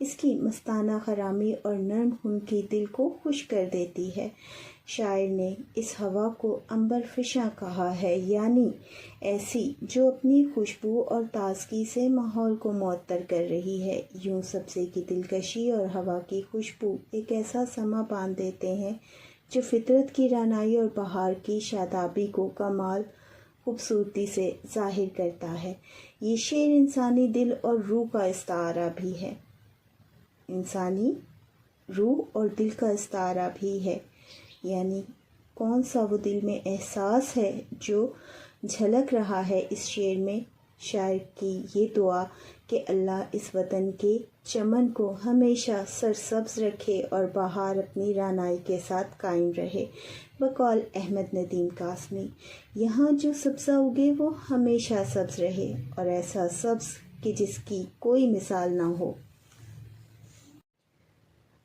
اس کی مستانہ خرامی اور نرم خنکی دل کو خوش کر دیتی ہے۔ شاعر نے اس ہوا کو عنبر فشاں کہا ہے، یعنی ایسی جو اپنی خوشبو اور تازگی سے ماحول کو معطر کر رہی ہے۔ یوں سبزے کی دلکشی اور ہوا کی خوشبو ایک ایسا سما باندھ دیتے ہیں جو فطرت کی رعنائی اور بہار کی شادابی کو کمال خوبصورتی سے ظاہر کرتا ہے۔ یہ شعر انسانی دل اور روح کا استعارہ بھی ہے، انسانی روح اور دل کا استعارہ بھی ہے، یعنی کون سا وہ دل میں احساس ہے جو جھلک رہا ہے اس شعر میں۔ شاعر کی یہ دعا کہ اللہ اس وطن کے چمن کو ہمیشہ سرسبز رکھے اور بہار اپنی رعنائی کے ساتھ قائم رہے۔ بقول احمد ندیم قاسمی، یہاں جو سبزہ اگے وہ ہمیشہ سبز رہے، اور ایسا سبز کہ جس کی کوئی مثال نہ ہو۔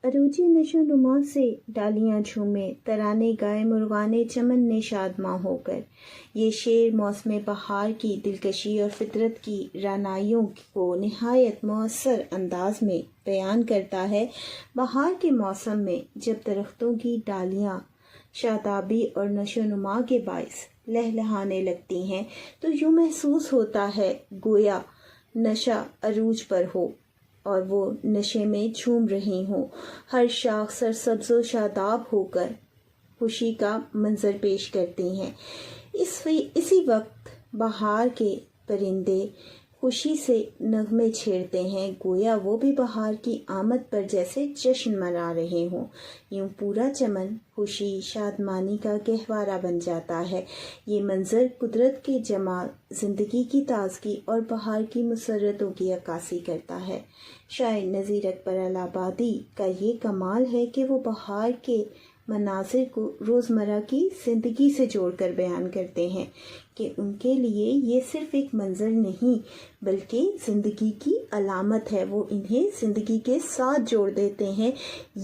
عروجی نشو نما سے ڈالیاں جھومے، ترانے گائے مرغانے چمن نے شادماں ہو کر۔ یہ شعر موسم بہار کی دلکشی اور فطرت کی رعنائیوں کو نہایت مؤثر انداز میں بیان کرتا ہے۔ بہار کے موسم میں جب درختوں کی ڈالیاں شادابی اور نشو نما کے باعث لہلہانے لگتی ہیں تو یوں محسوس ہوتا ہے گویا نشہ عروج پر ہو اور وہ نشے میں جھوم رہی ہوں۔ ہر شاخ سرسبز و شاداب ہو کر خوشی کا منظر پیش کرتی ہیں۔ اسی وقت بہار کے پرندے خوشی سے نغمے چھیڑتے ہیں، گویا وہ بھی بہار کی آمد پر جیسے جشن منا رہے ہوں۔ یوں پورا چمن خوشی شادمانی کا گہوارہ بن جاتا ہے۔ یہ منظر قدرت کے جمال، زندگی کی تازگی اور بہار کی مسرتوں کی عکاسی کرتا ہے۔ شاعر نذیر اکبر الہ آبادی کا یہ کمال ہے کہ وہ بہار کے مناظر کو روزمرہ کی زندگی سے جوڑ کر بیان کرتے ہیں کہ ان کے لیے یہ صرف ایک منظر نہیں بلکہ زندگی کی علامت ہے۔ وہ انہیں زندگی کے ساتھ جوڑ دیتے ہیں۔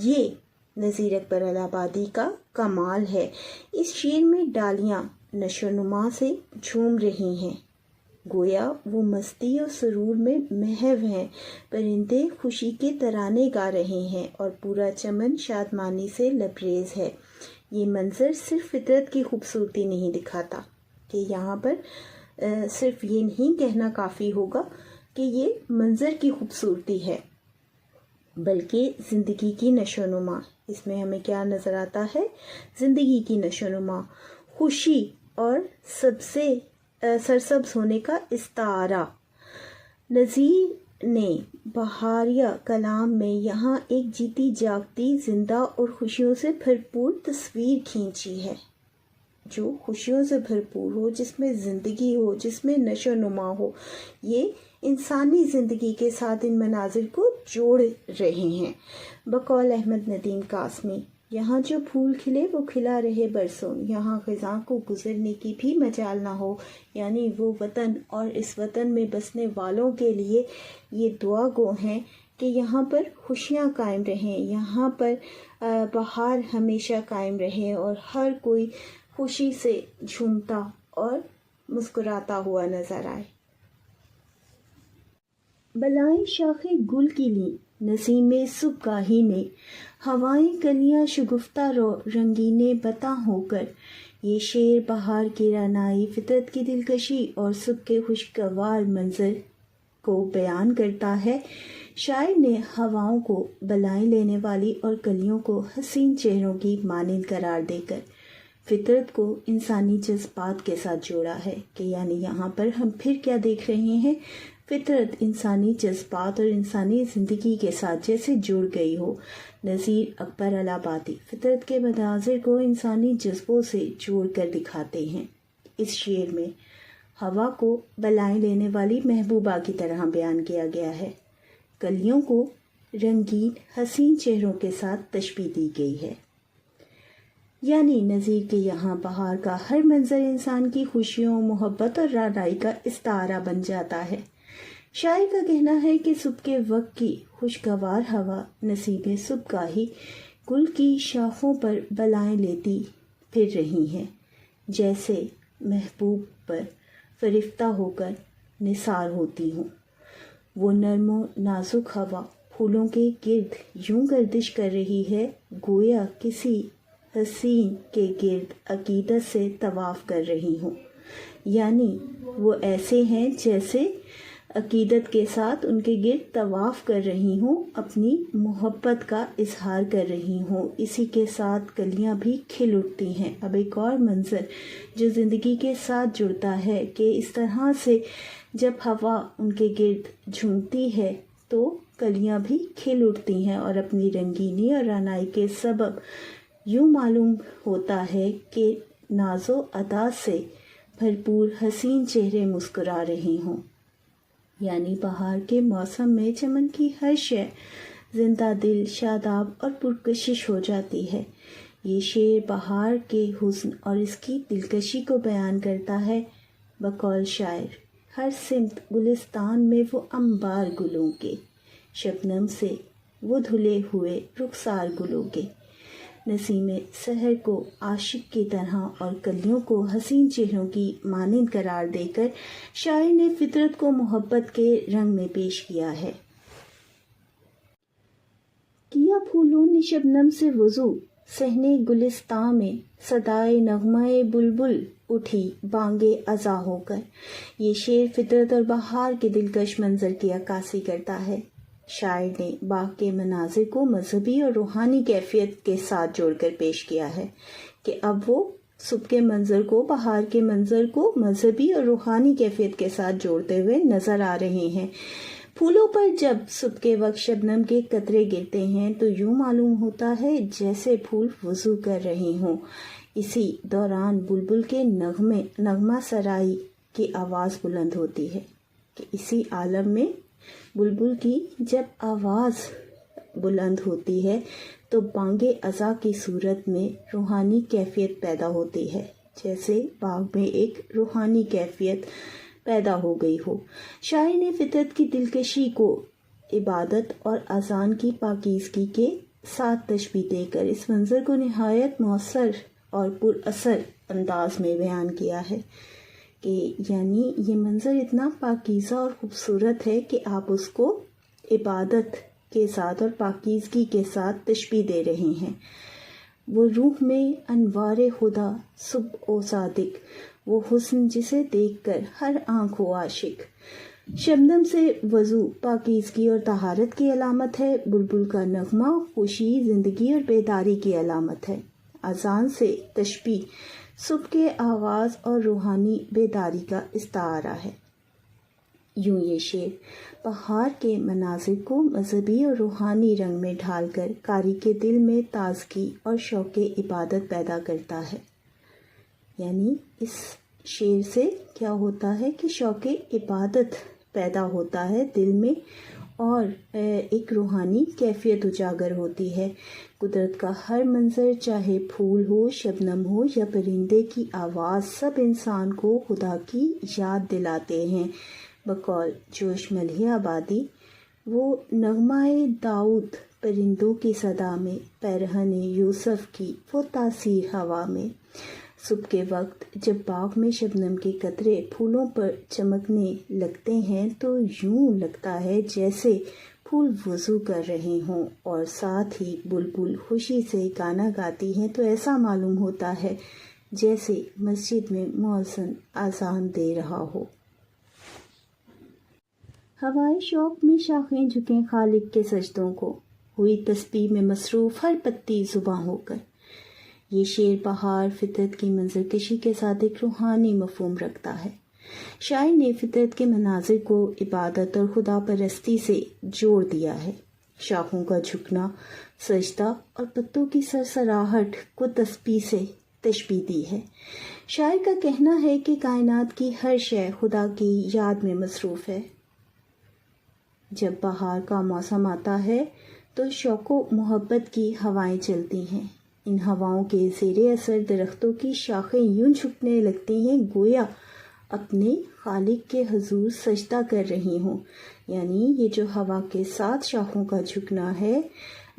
یہ نذیر اکبر الہ آبادی کا کمال ہے۔ اس شعر میں ڈالیاں نشو نما سے جھوم رہی ہیں، گویا وہ مستی اور سرور میں محو ہیں۔ پرندے خوشی کے ترانے گا رہے ہیں اور پورا چمن شادمانی سے لبریز ہے۔ یہ منظر صرف فطرت کی خوبصورتی نہیں دکھاتا کہ یہاں پر صرف یہ نہیں کہنا کافی ہوگا کہ یہ منظر کی خوبصورتی ہے، بلکہ زندگی کی نشو نما۔ اس میں ہمیں کیا نظر آتا ہے؟ زندگی کی نشو نما، خوشی اور سب سے سرسبز ہونے کا استعارہ۔ نذیر نے بہاریہ کلام میں یہاں ایک جیتی جاگتی، زندہ اور خوشیوں سے بھرپور تصویر کھینچی ہے، جو خوشیوں سے بھرپور ہو، جس میں زندگی ہو، جس میں نشو نما ہو۔ یہ انسانی زندگی کے ساتھ ان مناظر کو جوڑ رہے ہیں۔ بقول احمد ندیم قاسمی، یہاں جو پھول کھلے وہ کھلا رہے برسوں، یہاں خزاں کو گزرنے کی بھی مجال نہ ہو۔ یعنی وہ وطن اور اس وطن میں بسنے والوں کے لیے یہ دعا گو ہیں کہ یہاں پر خوشیاں قائم رہیں، یہاں پر بہار ہمیشہ قائم رہے اور ہر کوئی خوشی سے جھومتا اور مسکراتا ہوا نظر آئے۔ بلائیں شاخ گل کی لی نسیم صبحگاہی نے، ہوائیں کلیاں شگفتہ رو رنگینے بتا ہو کر۔ یہ شعر بہار کی رعنائی، فطرت کی دلکشی اور صبح کے خوشگوار منظر کو بیان کرتا ہے۔ شاعر نے ہواؤں کو بلائیں لینے والی اور کلیوں کو حسین چہروں کی مانند قرار دے کر فطرت کو انسانی جذبات کے ساتھ جوڑا ہے کہ یعنی یہاں پر ہم پھر کیا دیکھ رہے ہیں؟ فطرت انسانی جذبات اور انسانی زندگی کے ساتھ جیسے جڑ گئی ہو۔ نذیر اکبر الہ آبادی فطرت کے مناظر کو انسانی جذبوں سے جوڑ کر دکھاتے ہیں۔ اس شعر میں ہوا کو بلائیں لینے والی محبوبہ کی طرح بیان کیا گیا ہے، کلیوں کو رنگین حسین چہروں کے ساتھ تشبیہ دی گئی ہے۔ یعنی نذیر کے یہاں بہار کا ہر منظر انسان کی خوشیوں، محبت اور رعنائی کا استعارہ بن جاتا ہے۔ شاعر کا کہنا ہے کہ صبح کے وقت کی خوشگوار ہوا نسیم صبحگاہی گل کی شاخوں پر بلائیں لیتی پھر رہی ہیں، جیسے محبوب پر فرفتہ ہو کر نثار ہوتی ہوں۔ وہ نرم و نازک ہوا پھولوں کے گرد یوں گردش کر رہی ہے گویا کسی حسین کے گرد عقیدت سے طواف کر رہی ہوں، یعنی وہ ایسے ہیں جیسے عقیدت کے ساتھ ان کے گرد طواف کر رہی ہوں، اپنی محبت کا اظہار کر رہی ہوں۔ اسی کے ساتھ کلیاں بھی کھل اٹھتی ہیں۔ اب ایک اور منظر جو زندگی کے ساتھ جڑتا ہے کہ اس طرح سے جب ہوا ان کے گرد جھومتی ہے تو کلیاں بھی کھل اٹھتی ہیں اور اپنی رنگینی اور رعنائی کے سبب یوں معلوم ہوتا ہے کہ ناز و ادا سے بھرپور حسین چہرے مسکرا رہے ہوں، یعنی بہار کے موسم میں چمن کی ہر شے زندہ دل، شاداب اور پرکشش ہو جاتی ہے۔ یہ شعر بہار کے حسن اور اس کی دلکشی کو بیان کرتا ہے۔ بقول شاعر، ہر سمت گلستان میں وہ انبار گلوں کے، شبنم سے وہ دھلے ہوئے رخسار گلوں کے۔ نسیم سحر کو عاشق کی طرح اور کلیوں کو حسین چہروں کی مانند قرار دے کر شاعر نے فطرت کو محبت کے رنگ میں پیش کیا ہے۔ کیا پھولوں نے شبنم سے وضو، صحن گلستاں میں صدائے نغمہ بلبل اٹھی بانگے ازاں ہو کر۔ یہ شعر فطرت اور بہار کے دلکش منظر کی عکاسی کرتا ہے۔ شاعر نے باغ کے مناظر کو مذہبی اور روحانی کیفیت کے ساتھ جوڑ کر پیش کیا ہے کہ اب وہ صبح کے منظر کو، بہار کے منظر کو مذہبی اور روحانی کیفیت کے ساتھ جوڑتے ہوئے نظر آ رہے ہیں۔ پھولوں پر جب صبح کے وقت شبنم کے قطرے گرتے ہیں تو یوں معلوم ہوتا ہے جیسے پھول وضو کر رہے ہوں۔ اسی دوران بلبل کے نغمہ سرائی کی آواز بلند ہوتی ہے کہ اسی عالم میں بلبل کی جب آواز بلند ہوتی ہے تو بانگے ازاں کی صورت میں روحانی کیفیت پیدا ہوتی ہے، جیسے باغ میں ایک روحانی کیفیت پیدا ہو گئی ہو۔ شاعر نے فطرت کی دلکشی کو عبادت اور اذان کی پاکیزگی کے ساتھ تشبیہ دے کر اس منظر کو نہایت مؤثر اور پر اثر انداز میں بیان کیا ہے کہ یعنی یہ منظر اتنا پاکیزہ اور خوبصورت ہے کہ آپ اس کو عبادت کے ساتھ اور پاکیزگی کے ساتھ تشبیہ دے رہے ہیں۔ وہ روح میں انوار خدا صبح و صادق، وہ حسن جسے دیکھ کر ہر آنکھ ہو عاشق۔ شبنم سے وضو پاکیزگی اور طہارت کی علامت ہے، بلبل کا نغمہ خوشی، زندگی اور بیداری کی علامت ہے، اذان سے تشبیہ صبح کے آغاز اور روحانی بیداری کا استعارہ ہے۔ یوں یہ شعر بہار کے مناظر کو مذہبی اور روحانی رنگ میں ڈھال کر قاری کے دل میں تازگی اور شوق عبادت پیدا کرتا ہے۔ یعنی اس شعر سے کیا ہوتا ہے کہ شوق عبادت پیدا ہوتا ہے دل میں اور ایک روحانی کیفیت اجاگر ہوتی ہے۔ قدرت کا ہر منظر، چاہے پھول ہو، شبنم ہو یا پرندے کی آواز، سب انسان کو خدا کی یاد دلاتے ہیں۔ بقول جوش ملیح آبادی، وہ نغمہ داؤد پرندوں کی صدا میں، پیرہن یوسف کی وہ تاثیر ہوا میں۔ صبح کے وقت جب باغ میں شبنم کے قطرے پھولوں پر چمکنے لگتے ہیں تو یوں لگتا ہے جیسے پھول وضو کر رہے ہوں، اور ساتھ ہی بلبل خوشی سے گانا گاتی ہیں تو ایسا معلوم ہوتا ہے جیسے مسجد میں مؤذن اذان دے رہا ہو۔ ہوائے شوق میں شاخیں جھکیں خالق کے سجدوں کو، ہوئی تسبیح میں مصروف ہر پتی زباں ہو کر۔ یہ شعر بہار، فطرت کی منظر کشی کے ساتھ ایک روحانی مفہوم رکھتا ہے۔ شاعر نے فطرت کے مناظر کو عبادت اور خدا پرستی سے جوڑ دیا ہے۔ شاخوں کا جھکنا سجدہ اور پتوں کی سرسراہٹ کو تسبیح سے تشبیہ دی ہے۔ شاعر کا کہنا ہے کہ کائنات کی ہر شے خدا کی یاد میں مصروف ہے۔ جب بہار کا موسم آتا ہے تو شوق و محبت کی ہوائیں چلتی ہیں۔ ان ہواؤں کے زیر اثر درختوں کی شاخیں یوں جھکنے لگتی ہیں گویا اپنے خالق کے حضور سجدہ کر رہی ہوں۔ یعنی یہ جو ہوا کے ساتھ شاخوں کا جھکنا ہے،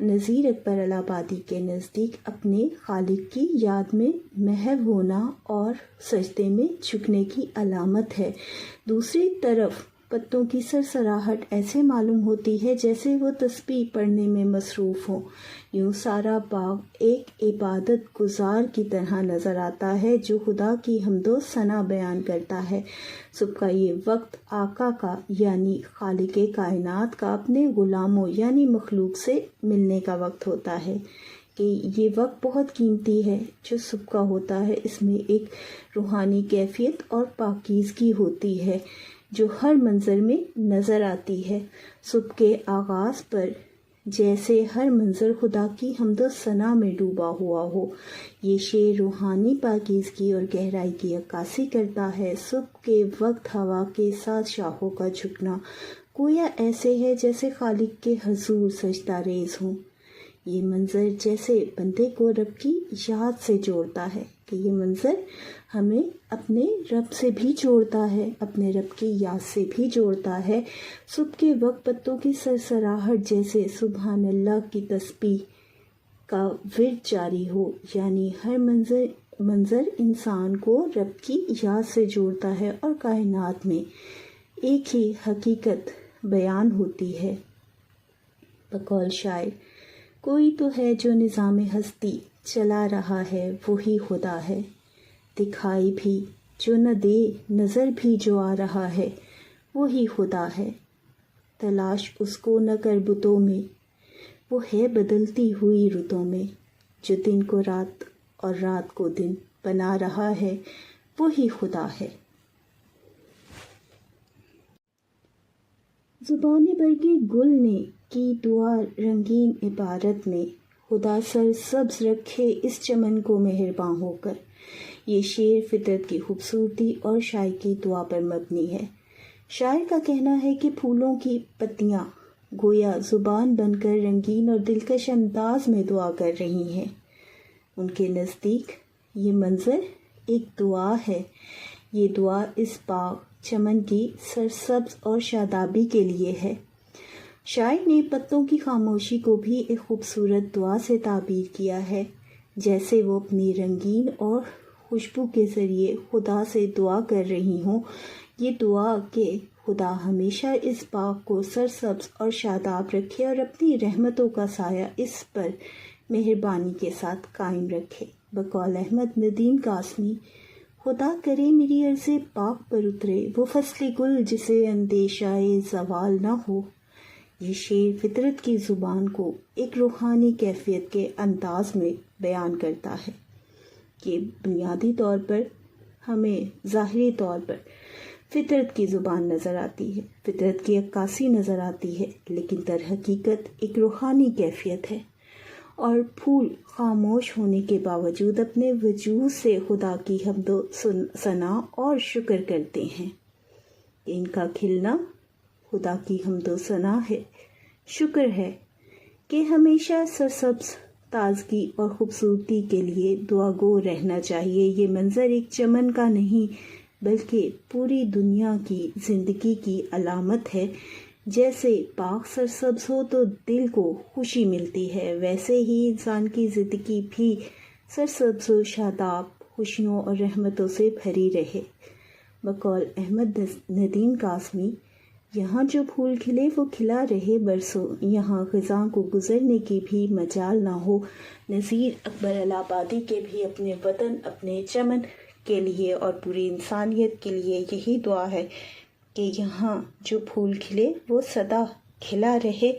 نذیر اکبر الہٰبادی کے نزدیک اپنے خالق کی یاد میں محو ہونا اور سجدے میں جھکنے کی علامت ہے۔ دوسری طرف پتوں کی سرسراہٹ ایسے معلوم ہوتی ہے جیسے وہ تسبیح پڑھنے میں مصروف ہوں۔ یوں سارا باغ ایک عبادت گزار کی طرح نظر آتا ہے جو خدا کی حمد و ثنا بیان کرتا ہے۔ صبح کا یہ وقت آقا کا یعنی خالق کائنات کا اپنے غلاموں یعنی مخلوق سے ملنے کا وقت ہوتا ہے کہ یہ وقت بہت قیمتی ہے جو صبح کا ہوتا ہے۔ اس میں ایک روحانی کیفیت اور پاکیزگی ہوتی ہے جو ہر منظر میں نظر آتی ہے۔ صبح کے آغاز پر جیسے ہر منظر خدا کی حمد و ثنا میں ڈوبا ہوا ہو۔ یہ شعر روحانی پاکیزگی اور گہرائی کی عکاسی کرتا ہے۔ صبح کے وقت ہوا کے ساتھ شاخوں کا جھکنا گویا ایسے ہے جیسے خالق کے حضور سجدہ ریز ہوں۔ یہ منظر جیسے بندے کو رب کی یاد سے جوڑتا ہے کہ یہ منظر ہمیں اپنے رب سے بھی جوڑتا ہے، اپنے رب کی یاد سے بھی جوڑتا ہے۔ صبح کے وقت پتوں کی سرسراہٹ جیسے سبحان اللہ کی تسبیح کا ورد جاری ہو، یعنی ہر منظر انسان کو رب کی یاد سے جوڑتا ہے اور کائنات میں ایک ہی حقیقت بیان ہوتی ہے۔ بقول شاعر، کوئی تو ہے جو نظام ہستی چلا رہا ہے وہی خدا ہے، دکھائی بھی جو نہ دے نظر بھی جو آ رہا ہے وہی خدا ہے، تلاش اس کو نہ کر بتوں میں وہ ہے بدلتی ہوئی رتوں میں، جو دن کو رات اور رات کو دن بنا رہا ہے وہی خدا ہے۔ زبان برگ گل نے کی دعا رنگین عبارت میں، خدا سر سبز رکھے اس چمن کو مہرباں ہو کر۔ یہ شعر فطرت کی خوبصورتی اور شاعر کی دعا پر مبنی ہے۔ شاعر کا کہنا ہے کہ پھولوں کی پتیاں گویا زبان بن کر رنگین اور دلکش انداز میں دعا کر رہی ہیں۔ ان کے نزدیک یہ منظر ایک دعا ہے۔ یہ دعا اس باغ چمن کی سرسبز اور شادابی کے لیے ہے۔ شاعر نے پتوں کی خاموشی کو بھی ایک خوبصورت دعا سے تعبیر کیا ہے، جیسے وہ اپنی رنگین اور خوشبو کے ذریعے خدا سے دعا کر رہی ہوں۔ یہ دعا کہ خدا ہمیشہ اس باغ کو سرسبز اور شاداب رکھے اور اپنی رحمتوں کا سایہ اس پر مہربانی کے ساتھ قائم رکھے۔ بقول احمد ندیم قاسمی، خدا کرے میری عرض پاک پر اترے وہ فصل گل جسے اندیشہ زوال نہ ہو۔ یہ شعر فطرت کی زبان کو ایک روحانی کیفیت کے انداز میں بیان کرتا ہے کہ بنیادی طور پر ہمیں ظاہری طور پر فطرت کی زبان نظر آتی ہے، فطرت کی عکاسی نظر آتی ہے، لیکن در حقیقت ایک روحانی کیفیت ہے۔ اور پھول خاموش ہونے کے باوجود اپنے وجود سے خدا کی حمد و ثنا اور شکر کرتے ہیں کہ ان کا کھلنا خدا کی حمد و ثنا ہے، شکر ہے کہ ہمیشہ سرسبز تازگی اور خوبصورتی کے لیے دعا گو رہنا چاہیے۔ یہ منظر ایک چمن کا نہیں بلکہ پوری دنیا کی زندگی کی علامت ہے۔ جیسے باغ سرسبز ہو تو دل کو خوشی ملتی ہے، ویسے ہی انسان کی زندگی بھی سرسبز و شاداب، خوشیوں اور رحمتوں سے بھری رہے۔ بقول احمد ندیم قاسمی، یہاں جو پھول کھلے وہ کھلا رہے برسوں، یہاں خزاں کو گزرنے کی بھی مجال نہ ہو۔ نذیر اکبر الہ آبادی کے بھی اپنے وطن، اپنے چمن کے لیے اور پوری انسانیت کے لیے یہی دعا ہے کہ یہاں جو پھول کھلے وہ سدا کھلا رہے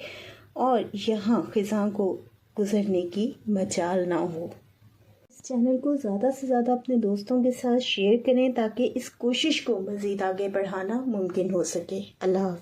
اور یہاں خزاں کو گزرنے کی مجال نہ ہو۔ اس چینل کو زیادہ سے زیادہ اپنے دوستوں کے ساتھ شیئر کریں تاکہ اس کوشش کو مزید آگے بڑھانا ممکن ہو سکے۔ اللہ حافظ۔